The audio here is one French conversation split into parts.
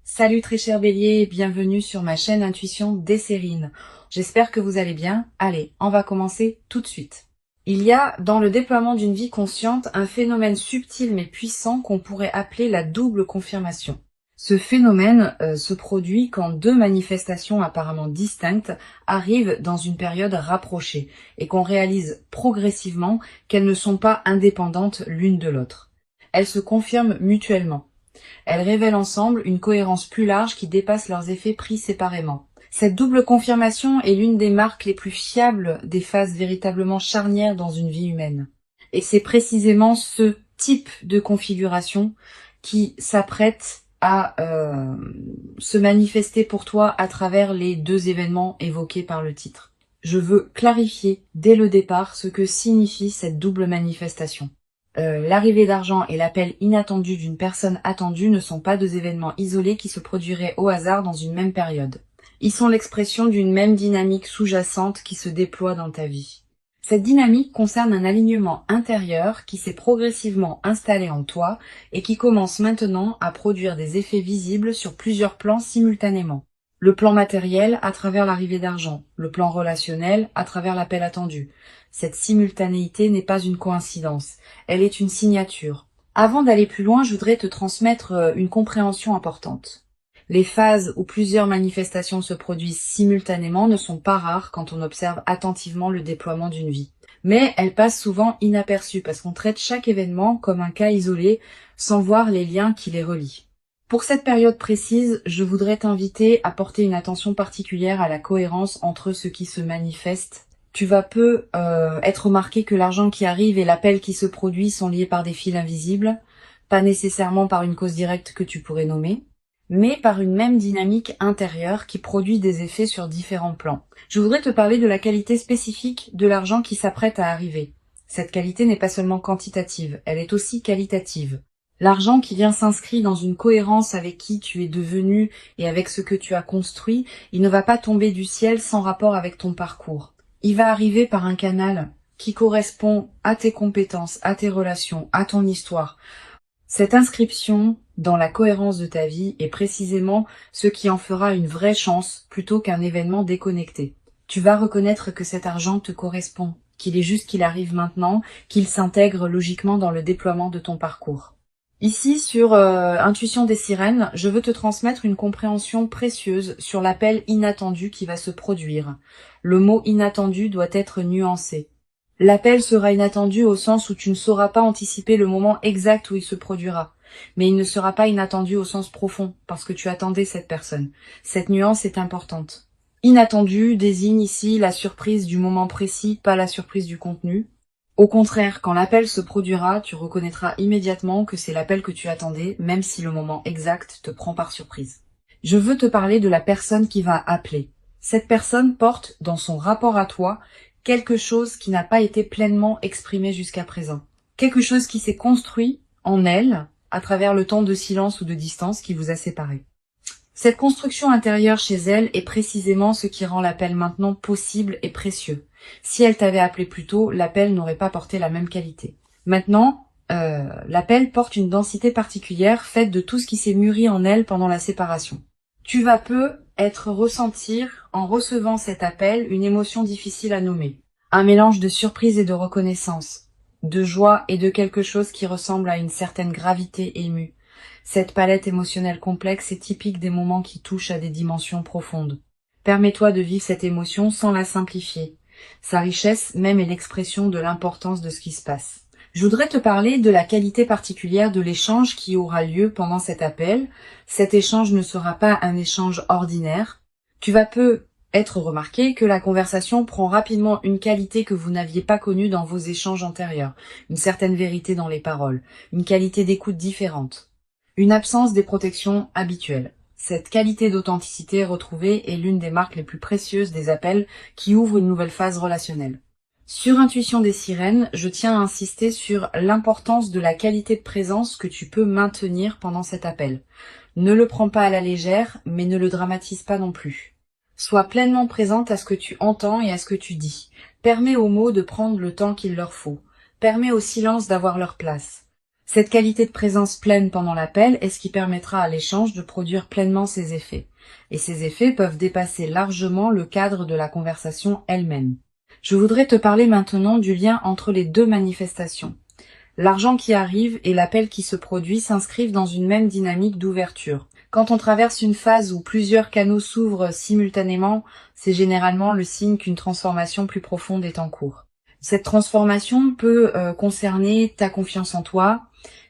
Salut très cher Bélier, bienvenue sur ma chaîne Intuition Desserine. J'espère que vous allez bien. Allez, on va commencer tout de suite. Il y a dans le déploiement d'une vie consciente un phénomène subtil mais puissant qu'on pourrait appeler la double confirmation. Ce phénomène se produit quand deux manifestations apparemment distinctes arrivent dans une période rapprochée et qu'on réalise progressivement qu'elles ne sont pas indépendantes l'une de l'autre. Elles se confirment mutuellement. Elles révèlent ensemble une cohérence plus large qui dépasse leurs effets pris séparément. Cette double confirmation est l'une des marques les plus fiables des phases véritablement charnières dans une vie humaine. Et c'est précisément ce type de configuration qui s'apprête à se manifester pour toi à travers les deux événements évoqués par le titre. Je veux clarifier dès le départ ce que signifie cette double manifestation. L'arrivée d'argent et l'appel inattendu d'une personne attendue ne sont pas deux événements isolés qui se produiraient au hasard dans une même période. Ils sont l'expression d'une même dynamique sous-jacente qui se déploie dans ta vie. Cette dynamique concerne un alignement intérieur qui s'est progressivement installé en toi et qui commence maintenant à produire des effets visibles sur plusieurs plans simultanément. Le plan matériel à travers l'arrivée d'argent, le plan relationnel à travers l'appel attendu. Cette simultanéité n'est pas une coïncidence, elle est une signature. Avant d'aller plus loin, je voudrais te transmettre une compréhension importante. Les phases où plusieurs manifestations se produisent simultanément ne sont pas rares quand on observe attentivement le déploiement d'une vie. Mais elles passent souvent inaperçues parce qu'on traite chaque événement comme un cas isolé sans voir les liens qui les relient. Pour cette période précise, je voudrais t'inviter à porter une attention particulière à la cohérence entre ce qui se manifeste. Tu vas peu être remarqué que l'argent qui arrive et l'appel qui se produit sont liés par des fils invisibles, pas nécessairement par une cause directe que tu pourrais nommer, mais par une même dynamique intérieure qui produit des effets sur différents plans. Je voudrais te parler de la qualité spécifique de l'argent qui s'apprête à arriver. Cette qualité n'est pas seulement quantitative, elle est aussi qualitative. L'argent qui vient s'inscrit dans une cohérence avec qui tu es devenu et avec ce que tu as construit, il ne va pas tomber du ciel sans rapport avec ton parcours. Il va arriver par un canal qui correspond à tes compétences, à tes relations, à ton histoire. Cette inscription dans la cohérence de ta vie est précisément ce qui en fera une vraie chance plutôt qu'un événement déconnecté. Tu vas reconnaître que cet argent te correspond, qu'il est juste qu'il arrive maintenant, qu'il s'intègre logiquement dans le déploiement de ton parcours. Ici, sur Intuition des sirènes, je veux te transmettre une compréhension précieuse sur l'appel inattendu qui va se produire. Le mot inattendu doit être nuancé. L'appel sera inattendu au sens où tu ne sauras pas anticiper le moment exact où il se produira. Mais il ne sera pas inattendu au sens profond, parce que tu attendais cette personne. Cette nuance est importante. Inattendu désigne ici la surprise du moment précis, pas la surprise du contenu. Au contraire, quand l'appel se produira, tu reconnaîtras immédiatement que c'est l'appel que tu attendais, même si le moment exact te prend par surprise. Je veux te parler de la personne qui va appeler. Cette personne porte, dans son rapport à toi, quelque chose qui n'a pas été pleinement exprimé jusqu'à présent. Quelque chose qui s'est construit en elle, à travers le temps de silence ou de distance qui vous a séparés. Cette construction intérieure chez elle est précisément ce qui rend l'appel maintenant possible et précieux. Si elle t'avait appelé plus tôt, l'appel n'aurait pas porté la même qualité. Maintenant, l'appel porte une densité particulière faite de tout ce qui s'est mûri en elle pendant la séparation. Tu vas ressentir, en recevant cet appel, une émotion difficile à nommer. Un mélange de surprise et de reconnaissance, de joie et de quelque chose qui ressemble à une certaine gravité émue. Cette palette émotionnelle complexe est typique des moments qui touchent à des dimensions profondes. Permets-toi de vivre cette émotion sans la simplifier. Sa richesse même est l'expression de l'importance de ce qui se passe. Je voudrais te parler de la qualité particulière de l'échange qui aura lieu pendant cet appel. Cet échange ne sera pas un échange ordinaire. Tu vas peu être remarqué que la conversation prend rapidement une qualité que vous n'aviez pas connue dans vos échanges antérieurs. Une certaine vérité dans les paroles, une qualité d'écoute différente. Une absence des protections habituelles. Cette qualité d'authenticité retrouvée est l'une des marques les plus précieuses des appels qui ouvrent une nouvelle phase relationnelle. Sur Intuition des sirènes, je tiens à insister sur l'importance de la qualité de présence que tu peux maintenir pendant cet appel. Ne le prends pas à la légère, mais ne le dramatise pas non plus. Sois pleinement présente à ce que tu entends et à ce que tu dis. Permets aux mots de prendre le temps qu'il leur faut. Permets au silence d'avoir leur place. Cette qualité de présence pleine pendant l'appel est ce qui permettra à l'échange de produire pleinement ses effets. Et ces effets peuvent dépasser largement le cadre de la conversation elle-même. Je voudrais te parler maintenant du lien entre les deux manifestations. L'argent qui arrive et l'appel qui se produit s'inscrivent dans une même dynamique d'ouverture. Quand on traverse une phase où plusieurs canaux s'ouvrent simultanément, c'est généralement le signe qu'une transformation plus profonde est en cours. Cette transformation peut concerner ta confiance en toi,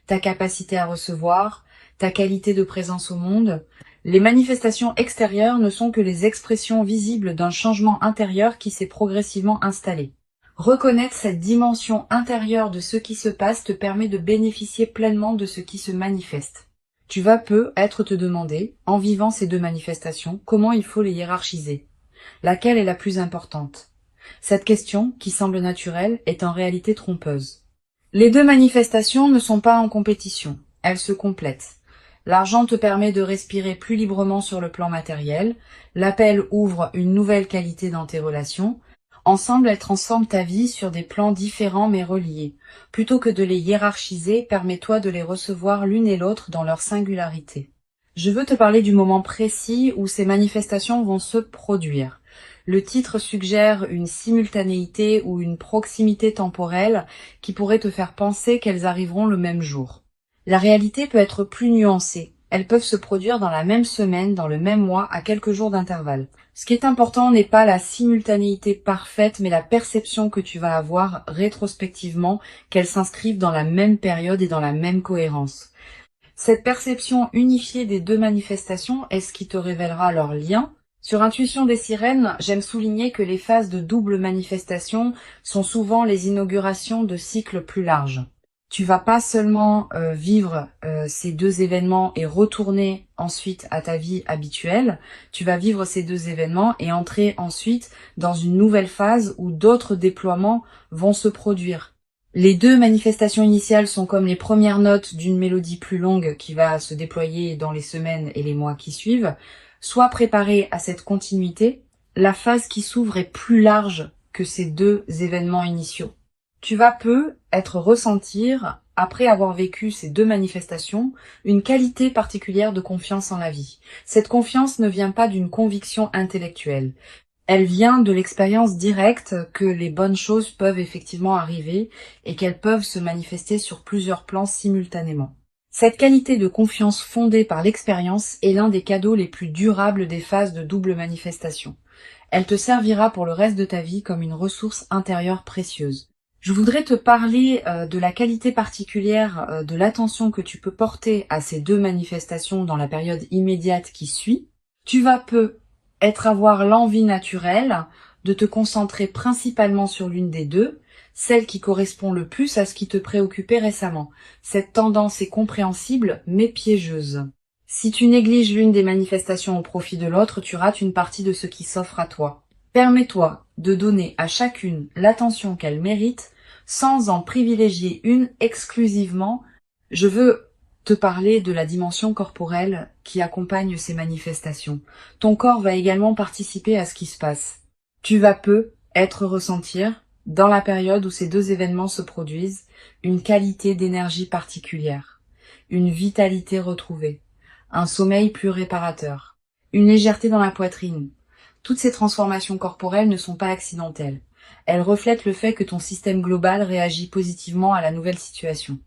ta capacité à recevoir, ta qualité de présence au monde. Les manifestations extérieures ne sont que les expressions visibles d'un changement intérieur qui s'est progressivement installé. Reconnaître cette dimension intérieure de ce qui se passe te permet de bénéficier pleinement de ce qui se manifeste. Tu vas peut-être te demander, en vivant ces deux manifestations, comment il faut les hiérarchiser. Laquelle est la plus importante? Cette question, qui semble naturelle, est en réalité trompeuse. Les deux manifestations ne sont pas en compétition, elles se complètent. L'argent te permet de respirer plus librement sur le plan matériel, l'appel ouvre une nouvelle qualité dans tes relations. Ensemble, elles transforment ta vie sur des plans différents mais reliés. Plutôt que de les hiérarchiser, permets-toi de les recevoir l'une et l'autre dans leur singularité. Je veux te parler du moment précis où ces manifestations vont se produire. Le titre suggère une simultanéité ou une proximité temporelle qui pourrait te faire penser qu'elles arriveront le même jour. La réalité peut être plus nuancée. Elles peuvent se produire dans la même semaine, dans le même mois, à quelques jours d'intervalle. Ce qui est important n'est pas la simultanéité parfaite, mais la perception que tu vas avoir rétrospectivement qu'elles s'inscrivent dans la même période et dans la même cohérence. Cette perception unifiée des deux manifestations est ce qui te révélera leur lien. Sur Intuition des sirènes, j'aime souligner que les phases de double manifestation sont souvent les inaugurations de cycles plus larges. Tu vas pas seulement vivre ces deux événements et retourner ensuite à ta vie habituelle, tu vas vivre ces deux événements et entrer ensuite dans une nouvelle phase où d'autres déploiements vont se produire. Les deux manifestations initiales sont comme les premières notes d'une mélodie plus longue qui va se déployer dans les semaines et les mois qui suivent. Sois préparé à cette continuité, la phase qui s'ouvre est plus large que ces deux événements initiaux. Tu vas peut-être ressentir, après avoir vécu ces deux manifestations, une qualité particulière de confiance en la vie. Cette confiance ne vient pas d'une conviction intellectuelle. Elle vient de l'expérience directe que les bonnes choses peuvent effectivement arriver et qu'elles peuvent se manifester sur plusieurs plans simultanément. Cette qualité de confiance fondée par l'expérience est l'un des cadeaux les plus durables des phases de double manifestation. Elle te servira pour le reste de ta vie comme une ressource intérieure précieuse. Je voudrais te parler de la qualité particulière de l'attention que tu peux porter à ces deux manifestations dans la période immédiate qui suit. Tu vas peut-être avoir l'envie naturelle de te concentrer principalement sur l'une des deux, celle qui correspond le plus à ce qui te préoccupait récemment. Cette tendance est compréhensible mais piégeuse. Si tu négliges l'une des manifestations au profit de l'autre, tu rates une partie de ce qui s'offre à toi. Permets-toi de donner à chacune l'attention qu'elle mérite sans en privilégier une exclusivement. Je veux te parler de la dimension corporelle qui accompagne ces manifestations. Ton corps va également participer à ce qui se passe. Tu vas peut-être ressentir, dans la période où ces deux événements se produisent, une qualité d'énergie particulière, une vitalité retrouvée, un sommeil plus réparateur, une légèreté dans la poitrine. Toutes ces transformations corporelles ne sont pas accidentelles. Elles reflètent le fait que ton système global réagit positivement à la nouvelle situation.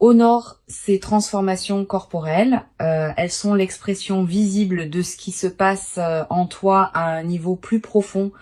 Honore ces transformations corporelles, elles sont l'expression visible de ce qui se passe en toi à un niveau plus profond,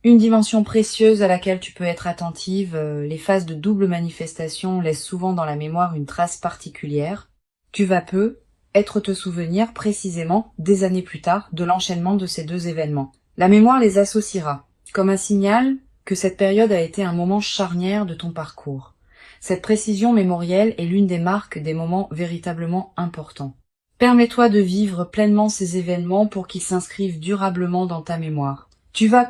une dimension précieuse à laquelle tu peux être attentive. Les phases de double manifestation laissent souvent dans la mémoire une trace particulière. Tu vas peut-être te souvenir précisément, des années plus tard, de l'enchaînement de ces deux événements. La mémoire les associera, comme un signal que cette période a été un moment charnière de ton parcours. Cette précision mémorielle est l'une des marques des moments véritablement importants. Permets-toi de vivre pleinement ces événements pour qu'ils s'inscrivent durablement dans ta mémoire. Tu vas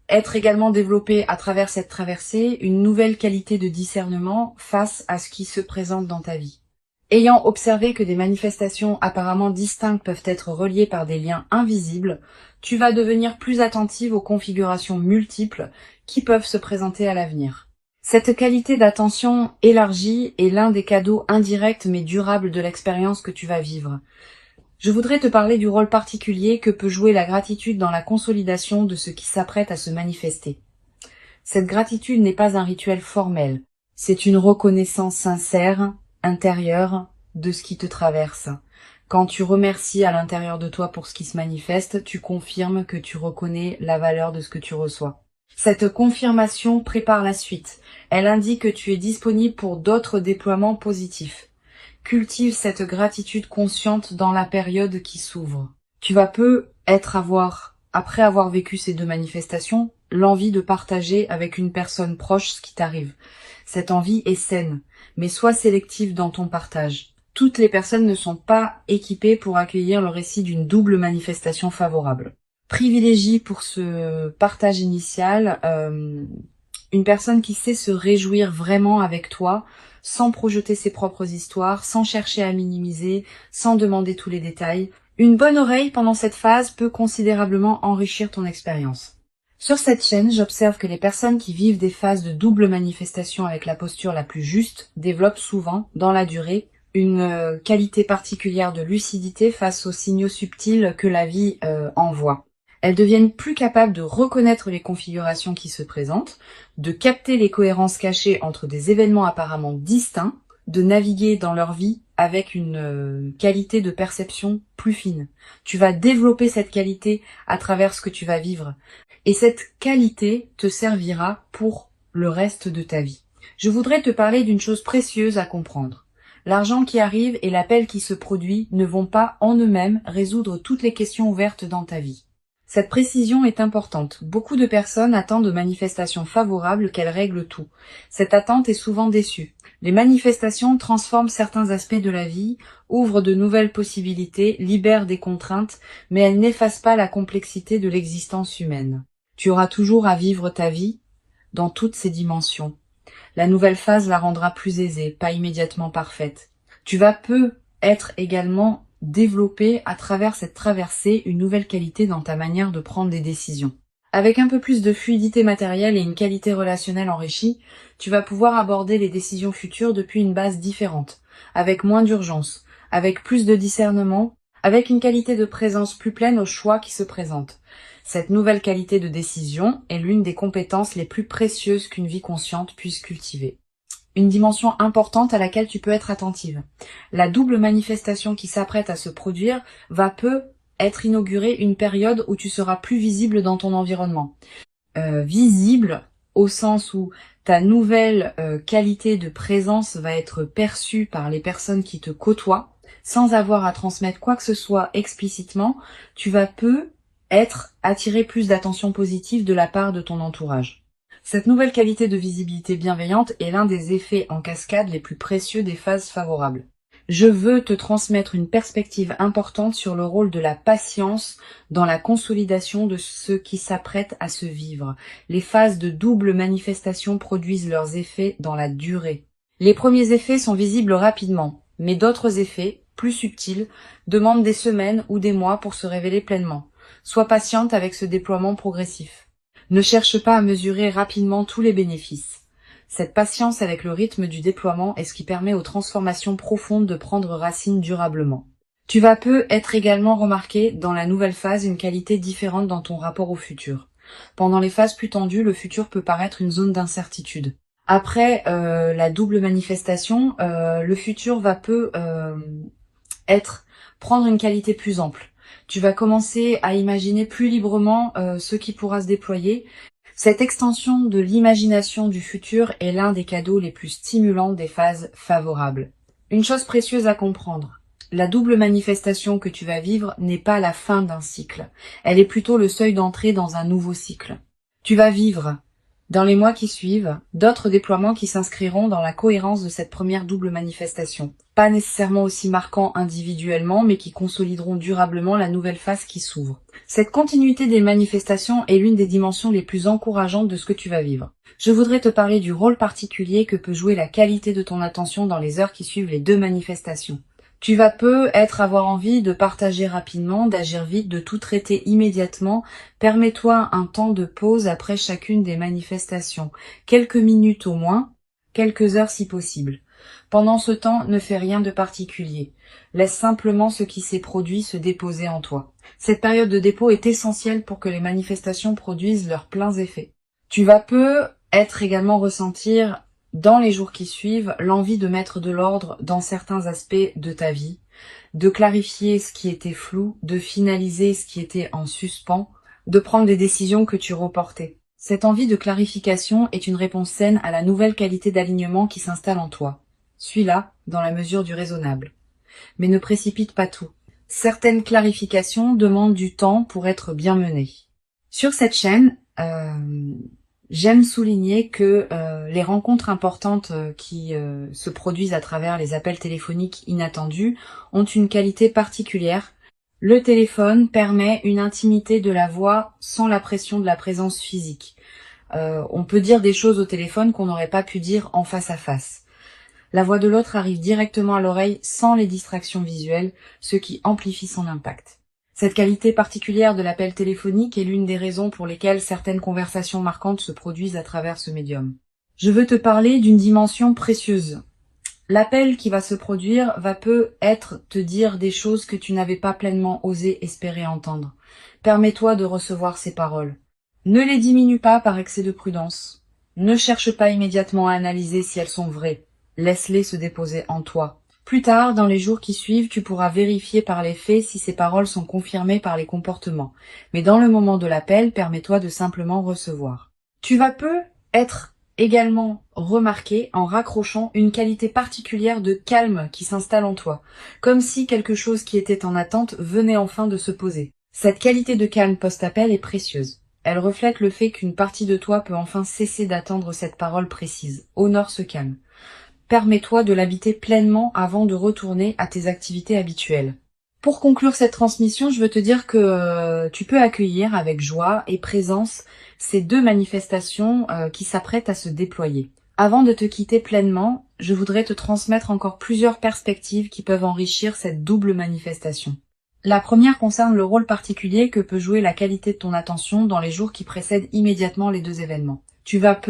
être également développé à travers cette traversée une nouvelle qualité de discernement face à ce qui se présente dans ta vie. Ayant observé que des manifestations apparemment distinctes peuvent être reliées par des liens invisibles, tu vas devenir plus attentive aux configurations multiples qui peuvent se présenter à l'avenir. Cette qualité d'attention élargie est l'un des cadeaux indirects mais durables de l'expérience que tu vas vivre. Je voudrais te parler du rôle particulier que peut jouer la gratitude dans la consolidation de ce qui s'apprête à se manifester. Cette gratitude n'est pas un rituel formel, c'est une reconnaissance sincère, intérieure, de ce qui te traverse. Quand tu remercies à l'intérieur de toi pour ce qui se manifeste, tu confirmes que tu reconnais la valeur de ce que tu reçois. Cette confirmation prépare la suite. Elle indique que tu es disponible pour d'autres déploiements positifs. Cultive cette gratitude consciente dans la période qui s'ouvre. Tu vas après avoir vécu ces deux manifestations, l'envie de partager avec une personne proche ce qui t'arrive. Cette envie est saine, mais sois sélective dans ton partage. Toutes les personnes ne sont pas équipées pour accueillir le récit d'une double manifestation favorable. Privilégie pour ce partage initial une personne qui sait se réjouir vraiment avec toi, sans projeter ses propres histoires, sans chercher à minimiser, sans demander tous les détails. Une bonne oreille pendant cette phase peut considérablement enrichir ton expérience. Sur cette chaîne, j'observe que les personnes qui vivent des phases de double manifestation avec la posture la plus juste développent souvent, dans la durée, une qualité particulière de lucidité face aux signaux subtils que la vie envoie. Elles deviennent plus capables de reconnaître les configurations qui se présentent, de capter les cohérences cachées entre des événements apparemment distincts, de naviguer dans leur vie avec une qualité de perception plus fine. Tu vas développer cette qualité à travers ce que tu vas vivre. Et cette qualité te servira pour le reste de ta vie. Je voudrais te parler d'une chose précieuse à comprendre. L'argent qui arrive et l'appel qui se produit ne vont pas en eux-mêmes résoudre toutes les questions ouvertes dans ta vie. Cette précision est importante. Beaucoup de personnes attendent de manifestations favorables qu'elles règlent tout. Cette attente est souvent déçue. Les manifestations transforment certains aspects de la vie, ouvrent de nouvelles possibilités, libèrent des contraintes, mais elles n'effacent pas la complexité de l'existence humaine. Tu auras toujours à vivre ta vie dans toutes ses dimensions. La nouvelle phase la rendra plus aisée, pas immédiatement parfaite. Tu vas être également développer à travers cette traversée une nouvelle qualité dans ta manière de prendre des décisions. Avec un peu plus de fluidité matérielle et une qualité relationnelle enrichie, tu vas pouvoir aborder les décisions futures depuis une base différente, avec moins d'urgence, avec plus de discernement, avec une qualité de présence plus pleine aux choix qui se présentent. Cette nouvelle qualité de décision est l'une des compétences les plus précieuses qu'une vie consciente puisse cultiver. Une dimension importante à laquelle tu peux être attentive. La double manifestation qui s'apprête à se produire va être inaugurée une période où tu seras plus visible dans ton environnement. Visible au sens où ta nouvelle qualité de présence va être perçue par les personnes qui te côtoient, sans avoir à transmettre quoi que ce soit explicitement, tu vas attirer plus d'attention positive de la part de ton entourage. Cette nouvelle qualité de visibilité bienveillante est l'un des effets en cascade les plus précieux des phases favorables. Je veux te transmettre une perspective importante sur le rôle de la patience dans la consolidation de ce qui s'apprête à se vivre. Les phases de double manifestation produisent leurs effets dans la durée. Les premiers effets sont visibles rapidement, mais d'autres effets, plus subtils, demandent des semaines ou des mois pour se révéler pleinement. Sois patiente avec ce déploiement progressif. Ne cherche pas à mesurer rapidement tous les bénéfices. Cette patience avec le rythme du déploiement est ce qui permet aux transformations profondes de prendre racine durablement. Tu vas être également remarquer dans la nouvelle phase une qualité différente dans ton rapport au futur. Pendant les phases plus tendues, le futur peut paraître une zone d'incertitude. Après la double manifestation, le futur va prendre une qualité plus ample. Tu vas commencer à imaginer plus librement ce qui pourra se déployer. Cette extension de l'imagination du futur est l'un des cadeaux les plus stimulants des phases favorables. Une chose précieuse à comprendre, la double manifestation que tu vas vivre n'est pas la fin d'un cycle. Elle est plutôt le seuil d'entrée dans un nouveau cycle. Tu vas vivre, dans les mois qui suivent, d'autres déploiements qui s'inscriront dans la cohérence de cette première double manifestation. Pas nécessairement aussi marquants individuellement, mais qui consolideront durablement la nouvelle phase qui s'ouvre. Cette continuité des manifestations est l'une des dimensions les plus encourageantes de ce que tu vas vivre. Je voudrais te parler du rôle particulier que peut jouer la qualité de ton attention dans les heures qui suivent les deux manifestations. Tu vas avoir envie de partager rapidement, d'agir vite, de tout traiter immédiatement. Permets-toi un temps de pause après chacune des manifestations. Quelques minutes au moins, quelques heures si possible. Pendant ce temps, ne fais rien de particulier. Laisse simplement ce qui s'est produit se déposer en toi. Cette période de dépôt est essentielle pour que les manifestations produisent leurs pleins effets. Tu vas également ressentir dans les jours qui suivent l'envie de mettre de l'ordre dans certains aspects de ta vie, de clarifier ce qui était flou, de finaliser ce qui était en suspens, de prendre des décisions que tu reportais. Cette envie de clarification est une réponse saine à la nouvelle qualité d'alignement qui s'installe en toi. Suis-la dans la mesure du raisonnable. Mais ne précipite pas tout. Certaines clarifications demandent du temps pour être bien menées. Sur cette chaîne, j'aime souligner que les rencontres importantes qui se produisent à travers les appels téléphoniques inattendus ont une qualité particulière. Le téléphone permet une intimité de la voix sans la pression de la présence physique. On peut dire des choses au téléphone qu'on n'aurait pas pu dire en face à face. La voix de l'autre arrive directement à l'oreille sans les distractions visuelles, ce qui amplifie son impact. Cette qualité particulière de l'appel téléphonique est l'une des raisons pour lesquelles certaines conversations marquantes se produisent à travers ce médium. Je veux te parler d'une dimension précieuse. L'appel qui va se produire va peut-être te dire des choses que tu n'avais pas pleinement osé espérer entendre. Permets-toi de recevoir ces paroles. Ne les diminue pas par excès de prudence. Ne cherche pas immédiatement à analyser si elles sont vraies. Laisse-les se déposer en toi. Plus tard, dans les jours qui suivent, tu pourras vérifier par les faits si ces paroles sont confirmées par les comportements. Mais dans le moment de l'appel, permets-toi de simplement recevoir. Tu vas être également remarqué en raccrochant une qualité particulière de calme qui s'installe en toi, comme si quelque chose qui était en attente venait enfin de se poser. Cette qualité de calme post-appel est précieuse. Elle reflète le fait qu'une partie de toi peut enfin cesser d'attendre cette parole précise. Honore ce calme. Permets-toi de l'habiter pleinement avant de retourner à tes activités habituelles. Pour conclure cette transmission, je veux te dire que tu peux accueillir avec joie et présence ces deux manifestations qui s'apprêtent à se déployer. Avant de te quitter pleinement, je voudrais te transmettre encore plusieurs perspectives qui peuvent enrichir cette double manifestation. La première concerne le rôle particulier que peut jouer la qualité de ton attention dans les jours qui précèdent immédiatement les deux événements. Tu vas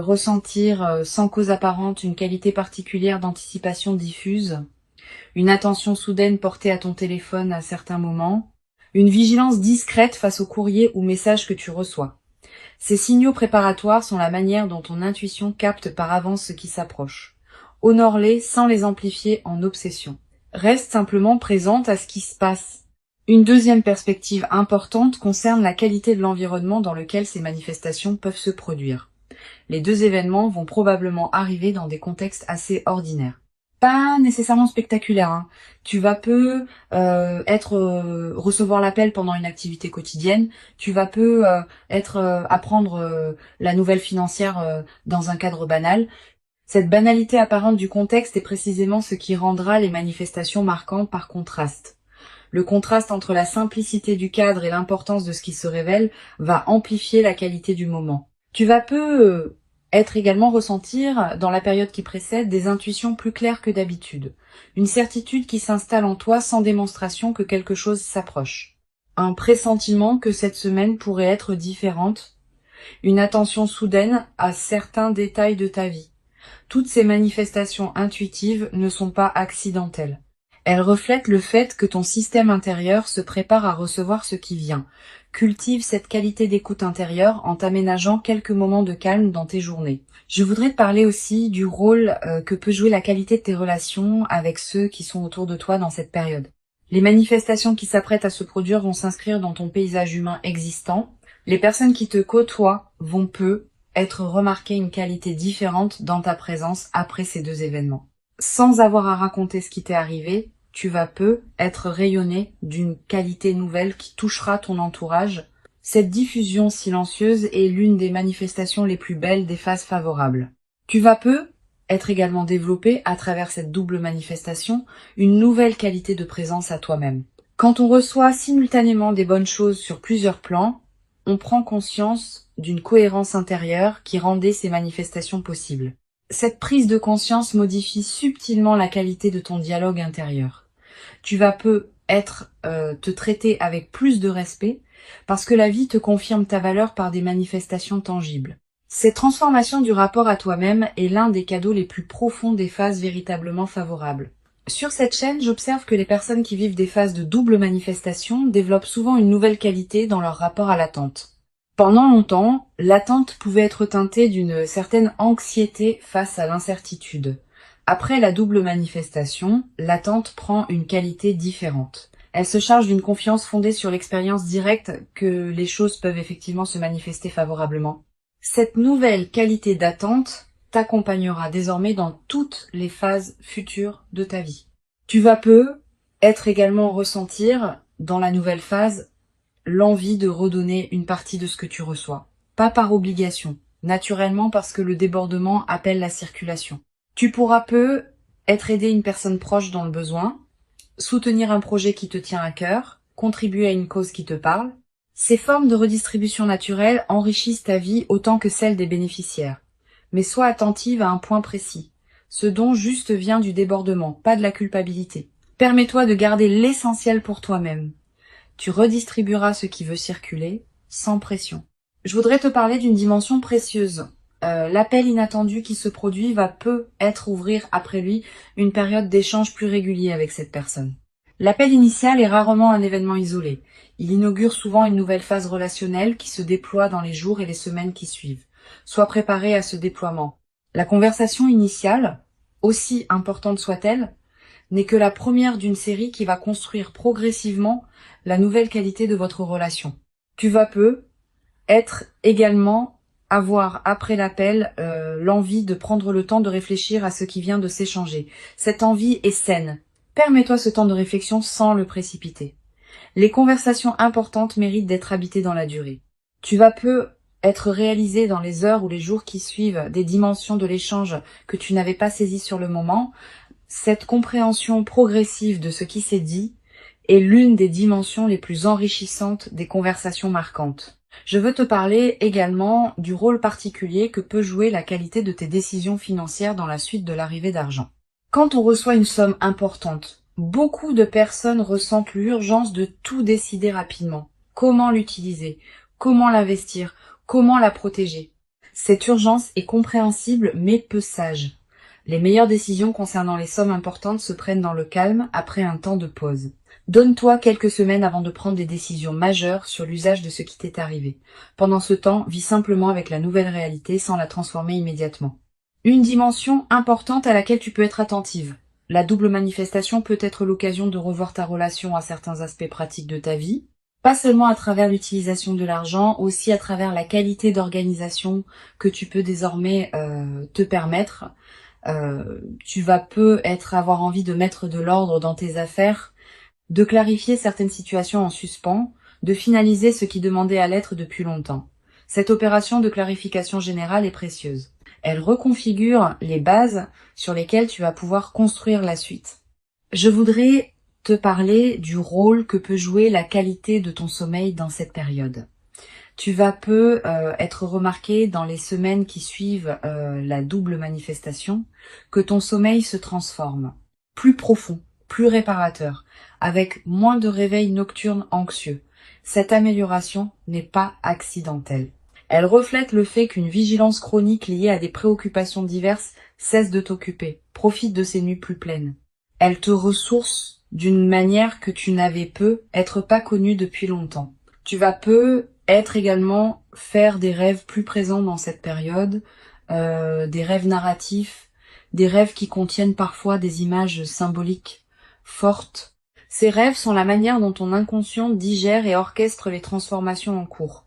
ressentir sans cause apparente une qualité particulière d'anticipation diffuse, une attention soudaine portée à ton téléphone à certains moments, une vigilance discrète face aux courriers ou messages que tu reçois. Ces signaux préparatoires sont la manière dont ton intuition capte par avance ce qui s'approche. Honore-les sans les amplifier en obsession. Reste simplement présente à ce qui se passe. Une deuxième perspective importante concerne la qualité de l'environnement dans lequel ces manifestations peuvent se produire. Les deux événements vont probablement arriver dans des contextes assez ordinaires. Pas nécessairement spectaculaires, hein. Tu vas recevoir l'appel pendant une activité quotidienne. Tu vas apprendre la nouvelle financière dans un cadre banal. Cette banalité apparente du contexte est précisément ce qui rendra les manifestations marquantes par contraste. Le contraste entre la simplicité du cadre et l'importance de ce qui se révèle va amplifier la qualité du moment. Tu vas également ressentir, dans la période qui précède, des intuitions plus claires que d'habitude. Une certitude qui s'installe en toi sans démonstration que quelque chose s'approche. Un pressentiment que cette semaine pourrait être différente. Une attention soudaine à certains détails de ta vie. Toutes ces manifestations intuitives ne sont pas accidentelles. Elles reflètent le fait que ton système intérieur se prépare à recevoir ce qui vient. Cultive cette qualité d'écoute intérieure en t'aménageant quelques moments de calme dans tes journées. Je voudrais te parler aussi du rôle que peut jouer la qualité de tes relations avec ceux qui sont autour de toi dans cette période. Les manifestations qui s'apprêtent à se produire vont s'inscrire dans ton paysage humain existant. Les personnes qui te côtoient vont être remarquées une qualité différente dans ta présence après ces deux événements. Sans avoir à raconter ce qui t'est arrivé, tu vas être rayonné d'une qualité nouvelle qui touchera ton entourage. Cette diffusion silencieuse est l'une des manifestations les plus belles des phases favorables. Tu vas être également développé, à travers cette double manifestation, une nouvelle qualité de présence à toi-même. Quand on reçoit simultanément des bonnes choses sur plusieurs plans, on prend conscience d'une cohérence intérieure qui rendait ces manifestations possibles. Cette prise de conscience modifie subtilement la qualité de ton dialogue intérieur. Tu vas te traiter avec plus de respect parce que la vie te confirme ta valeur par des manifestations tangibles. Cette transformation du rapport à toi-même est l'un des cadeaux les plus profonds des phases véritablement favorables. Sur cette chaîne, j'observe que les personnes qui vivent des phases de double manifestation développent souvent une nouvelle qualité dans leur rapport à l'attente. Pendant longtemps, l'attente pouvait être teintée d'une certaine anxiété face à l'incertitude. Après la double manifestation, l'attente prend une qualité différente. Elle se charge d'une confiance fondée sur l'expérience directe que les choses peuvent effectivement se manifester favorablement. Cette nouvelle qualité d'attente t'accompagnera désormais dans toutes les phases futures de ta vie. Tu vas être également ressentir dans la nouvelle phase l'envie de redonner une partie de ce que tu reçois. Pas par obligation, naturellement parce que le débordement appelle la circulation. Tu pourras aider une personne proche dans le besoin, soutenir un projet qui te tient à cœur, contribuer à une cause qui te parle. Ces formes de redistribution naturelle enrichissent ta vie autant que celle des bénéficiaires. Mais sois attentive à un point précis. Ce don juste vient du débordement, pas de la culpabilité. Permets-toi de garder l'essentiel pour toi-même. Tu redistribueras ce qui veut circuler, sans pression. Je voudrais te parler d'une dimension précieuse. L'appel inattendu qui se produit va ouvrir après lui une période d'échange plus régulier avec cette personne. L'appel initial est rarement un événement isolé. Il inaugure souvent une nouvelle phase relationnelle qui se déploie dans les jours et les semaines qui suivent. Sois préparé à ce déploiement. La conversation initiale, aussi importante soit-elle, n'est que la première d'une série qui va construire progressivement la nouvelle qualité de votre relation. Tu vas avoir après l'appel l'envie de prendre le temps de réfléchir à ce qui vient de s'échanger. Cette envie est saine. Permets-toi ce temps de réflexion sans le précipiter. Les conversations importantes méritent d'être habitées dans la durée. Tu vas être réalisé dans les heures ou les jours qui suivent des dimensions de l'échange que tu n'avais pas saisies sur le moment. Cette compréhension progressive de ce qui s'est dit est l'une des dimensions les plus enrichissantes des conversations marquantes. Je veux te parler également du rôle particulier que peut jouer la qualité de tes décisions financières dans la suite de l'arrivée d'argent. Quand on reçoit une somme importante, beaucoup de personnes ressentent l'urgence de tout décider rapidement. Comment l'utiliser? Comment l'investir? Comment la protéger? Cette urgence est compréhensible mais peu sage. Les meilleures décisions concernant les sommes importantes se prennent dans le calme après un temps de pause. Donne-toi quelques semaines avant de prendre des décisions majeures sur l'usage de ce qui t'est arrivé. Pendant ce temps, vis simplement avec la nouvelle réalité sans la transformer immédiatement. Une dimension importante à laquelle tu peux être attentive. La double manifestation peut être l'occasion de revoir ta relation à certains aspects pratiques de ta vie, pas seulement à travers l'utilisation de l'argent, aussi à travers la qualité d'organisation que tu peux désormais te permettre. Tu vas avoir envie de mettre de l'ordre dans tes affaires, de clarifier certaines situations en suspens, de finaliser ce qui demandait à l'être depuis longtemps. Cette opération de clarification générale est précieuse. Elle reconfigure les bases sur lesquelles tu vas pouvoir construire la suite. Je voudrais te parler du rôle que peut jouer la qualité de ton sommeil dans cette période. Tu vas être remarqué dans les semaines qui suivent la double manifestation que ton sommeil se transforme, plus profond, plus réparateur, avec moins de réveils nocturnes anxieux. Cette amélioration n'est pas accidentelle. Elle reflète le fait qu'une vigilance chronique liée à des préoccupations diverses cesse de t'occuper, profite de ces nuits plus pleines. Elle te ressource d'une manière que tu n'avais être pas connue depuis longtemps. Tu vas être également faire des rêves plus présents dans cette période, des rêves narratifs, des rêves qui contiennent parfois des images symboliques fortes. Ces rêves sont la manière dont ton inconscient digère et orchestre les transformations en cours.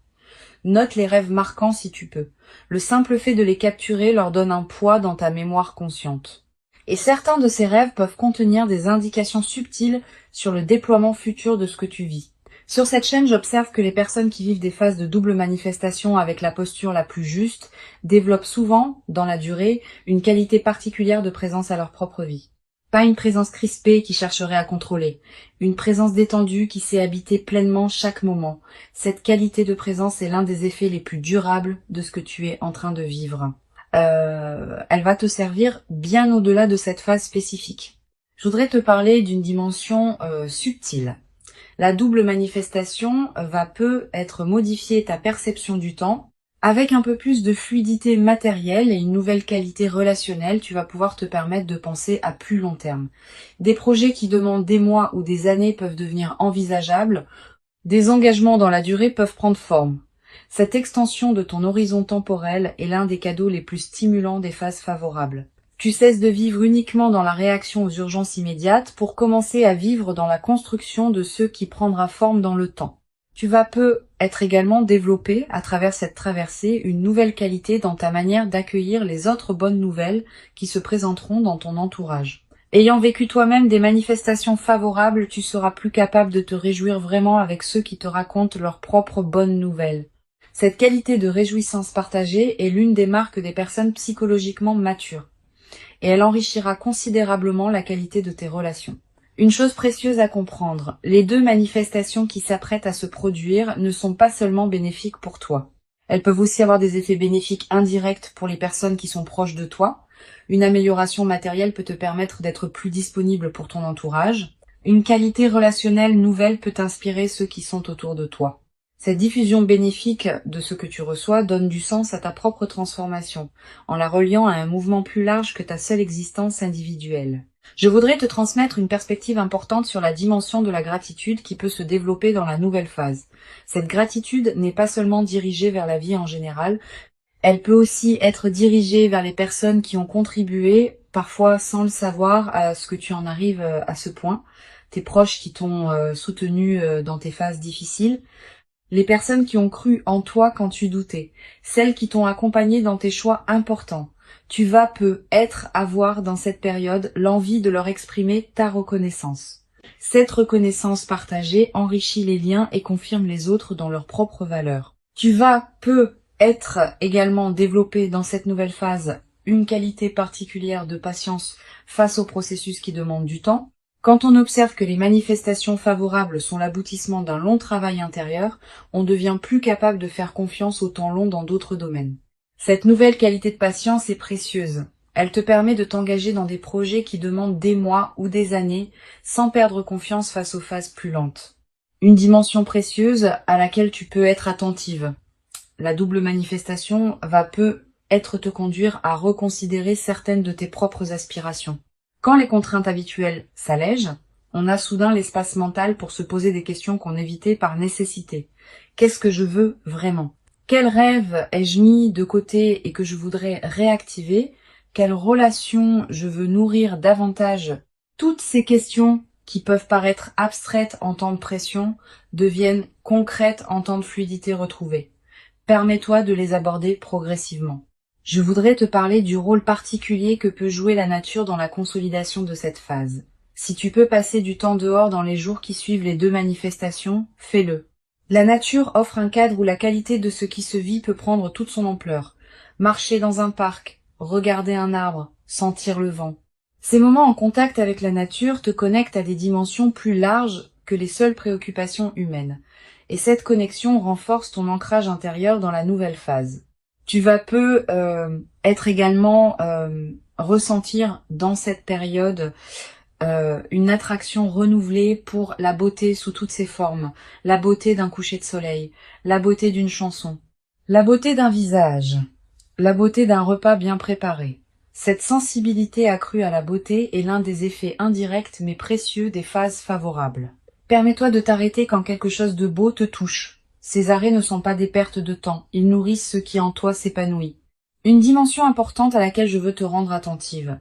Note les rêves marquants si tu peux. Le simple fait de les capturer leur donne un poids dans ta mémoire consciente. Et certains de ces rêves peuvent contenir des indications subtiles sur le déploiement futur de ce que tu vis. Sur cette chaîne, j'observe que les personnes qui vivent des phases de double manifestation avec la posture la plus juste développent souvent, dans la durée, une qualité particulière de présence à leur propre vie. Pas une présence crispée qui chercherait à contrôler, une présence détendue qui sait habiter pleinement chaque moment. Cette qualité de présence est l'un des effets les plus durables de ce que tu es en train de vivre. elle va te servir bien au-delà de cette phase spécifique. Je voudrais te parler d'une dimension subtile. La double manifestation va peut-être modifier ta perception du temps. Avec un peu plus de fluidité matérielle et une nouvelle qualité relationnelle, tu vas pouvoir te permettre de penser à plus long terme. Des projets qui demandent des mois ou des années peuvent devenir envisageables. Des engagements dans la durée peuvent prendre forme. Cette extension de ton horizon temporel est l'un des cadeaux les plus stimulants des phases favorables. Tu cesses de vivre uniquement dans la réaction aux urgences immédiates pour commencer à vivre dans la construction de ce qui prendra forme dans le temps. Tu vas peut-être également développer, à travers cette traversée, une nouvelle qualité dans ta manière d'accueillir les autres bonnes nouvelles qui se présenteront dans ton entourage. Ayant vécu toi-même des manifestations favorables, tu seras plus capable de te réjouir vraiment avec ceux qui te racontent leurs propres bonnes nouvelles. Cette qualité de réjouissance partagée est l'une des marques des personnes psychologiquement matures, et elle enrichira considérablement la qualité de tes relations. Une chose précieuse à comprendre, les deux manifestations qui s'apprêtent à se produire ne sont pas seulement bénéfiques pour toi. Elles peuvent aussi avoir des effets bénéfiques indirects pour les personnes qui sont proches de toi. Une amélioration matérielle peut te permettre d'être plus disponible pour ton entourage. Une qualité relationnelle nouvelle peut inspirer ceux qui sont autour de toi. Cette diffusion bénéfique de ce que tu reçois donne du sens à ta propre transformation, en la reliant à un mouvement plus large que ta seule existence individuelle. Je voudrais te transmettre une perspective importante sur la dimension de la gratitude qui peut se développer dans la nouvelle phase. Cette gratitude n'est pas seulement dirigée vers la vie en général, elle peut aussi être dirigée vers les personnes qui ont contribué, parfois sans le savoir, à ce que tu en arrives à ce point, tes proches qui t'ont soutenu dans tes phases difficiles, les personnes qui ont cru en toi quand tu doutais, celles qui t'ont accompagné dans tes choix importants. Tu vas peut-être avoir dans cette période l'envie de leur exprimer ta reconnaissance. Cette reconnaissance partagée enrichit les liens et confirme les autres dans leurs propres valeurs. Tu vas peut-être également développer dans cette nouvelle phase une qualité particulière de patience face au processus qui demande du temps. Quand on observe que les manifestations favorables sont l'aboutissement d'un long travail intérieur, on devient plus capable de faire confiance au temps long dans d'autres domaines. Cette nouvelle qualité de patience est précieuse. Elle te permet de t'engager dans des projets qui demandent des mois ou des années sans perdre confiance face aux phases plus lentes. Une dimension précieuse à laquelle tu peux être attentive. La double manifestation va peut-être te conduire à reconsidérer certaines de tes propres aspirations. Quand les contraintes habituelles s'allègent, on a soudain l'espace mental pour se poser des questions qu'on évitait par nécessité. Qu'est-ce que je veux vraiment ? Quel rêve ai-je mis de côté et que je voudrais réactiver ? Quelle relation je veux nourrir davantage ? Toutes ces questions qui peuvent paraître abstraites en temps de pression deviennent concrètes en temps de fluidité retrouvée. Permets-toi de les aborder progressivement. Je voudrais te parler du rôle particulier que peut jouer la nature dans la consolidation de cette phase. Si tu peux passer du temps dehors dans les jours qui suivent les deux manifestations, fais-le. La nature offre un cadre où la qualité de ce qui se vit peut prendre toute son ampleur. Marcher dans un parc, regarder un arbre, sentir le vent. Ces moments en contact avec la nature te connectent à des dimensions plus larges que les seules préoccupations humaines. Et cette connexion renforce ton ancrage intérieur dans la nouvelle phase. Tu vas être également ressentir dans cette période une attraction renouvelée pour la beauté sous toutes ses formes, la beauté d'un coucher de soleil, la beauté d'une chanson, la beauté d'un visage, la beauté d'un repas bien préparé. Cette sensibilité accrue à la beauté est l'un des effets indirects mais précieux des phases favorables. Permets-toi de t'arrêter quand quelque chose de beau te touche. Ces arrêts ne sont pas des pertes de temps, ils nourrissent ce qui en toi s'épanouit. Une dimension importante à laquelle je veux te rendre attentive.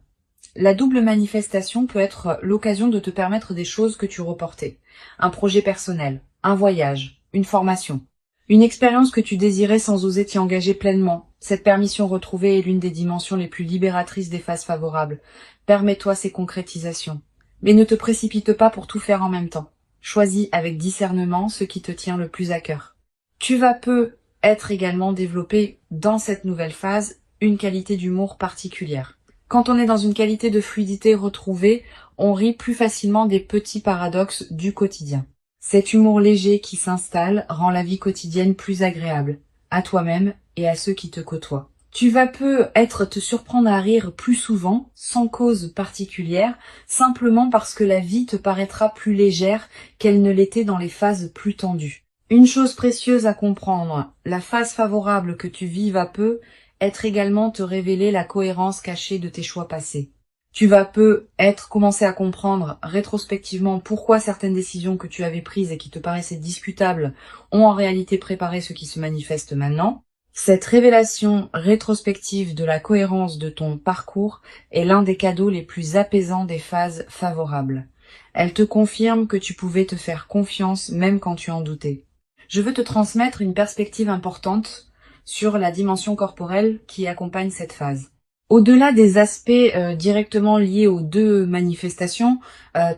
La double manifestation peut être l'occasion de te permettre des choses que tu reportais. Un projet personnel, un voyage, une formation. Une expérience que tu désirais sans oser t'y engager pleinement. Cette permission retrouvée est l'une des dimensions les plus libératrices des phases favorables. Permets-toi ces concrétisations. Mais ne te précipite pas pour tout faire en même temps. Choisis avec discernement ce qui te tient le plus à cœur. Tu vas peut-être également développer dans cette nouvelle phase une qualité d'humour particulière. Quand on est dans une qualité de fluidité retrouvée, on rit plus facilement des petits paradoxes du quotidien. Cet humour léger qui s'installe rend la vie quotidienne plus agréable, à toi-même et à ceux qui te côtoient. Tu vas peut-être te surprendre à rire plus souvent, sans cause particulière, simplement parce que la vie te paraîtra plus légère qu'elle ne l'était dans les phases plus tendues. Une chose précieuse à comprendre, la phase favorable que tu vives à peu, être également te révéler la cohérence cachée de tes choix passés. Tu vas peut-être commencer à comprendre rétrospectivement pourquoi certaines décisions que tu avais prises et qui te paraissaient discutables ont en réalité préparé ce qui se manifeste maintenant. Cette révélation rétrospective de la cohérence de ton parcours est l'un des cadeaux les plus apaisants des phases favorables. Elle te confirme que tu pouvais te faire confiance même quand tu en doutais. Je veux te transmettre une perspective importante sur la dimension corporelle qui accompagne cette phase. Au-delà des aspects directement liés aux deux manifestations,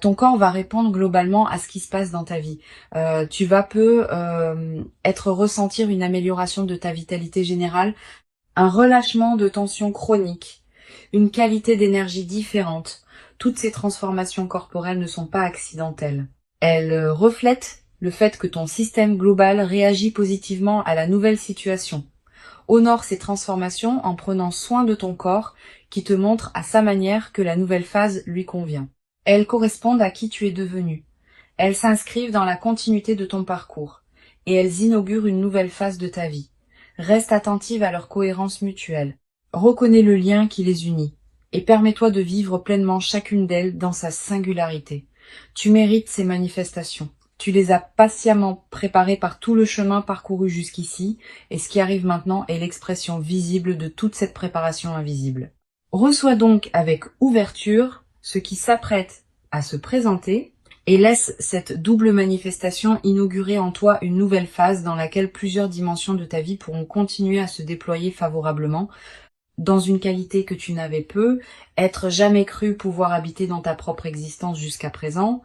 ton corps va répondre globalement à ce qui se passe dans ta vie. Tu vas ressentir une amélioration de ta vitalité générale, un relâchement de tension chronique, une qualité d'énergie différente. Toutes ces transformations corporelles ne sont pas accidentelles. Elles reflètent le fait que ton système global réagit positivement à la nouvelle situation. Honore ces transformations en prenant soin de ton corps qui te montre à sa manière que la nouvelle phase lui convient. Elles correspondent à qui tu es devenu. Elles s'inscrivent dans la continuité de ton parcours et elles inaugurent une nouvelle phase de ta vie. Reste attentive à leur cohérence mutuelle. Reconnais le lien qui les unit et permets-toi de vivre pleinement chacune d'elles dans sa singularité. Tu mérites ces manifestations. Tu les as patiemment préparées par tout le chemin parcouru jusqu'ici, et ce qui arrive maintenant est l'expression visible de toute cette préparation invisible. Reçois donc avec ouverture ce qui s'apprête à se présenter, et laisse cette double manifestation inaugurer en toi une nouvelle phase dans laquelle plusieurs dimensions de ta vie pourront continuer à se déployer favorablement, dans une qualité que tu n'avais être jamais cru pouvoir habiter dans ta propre existence jusqu'à présent,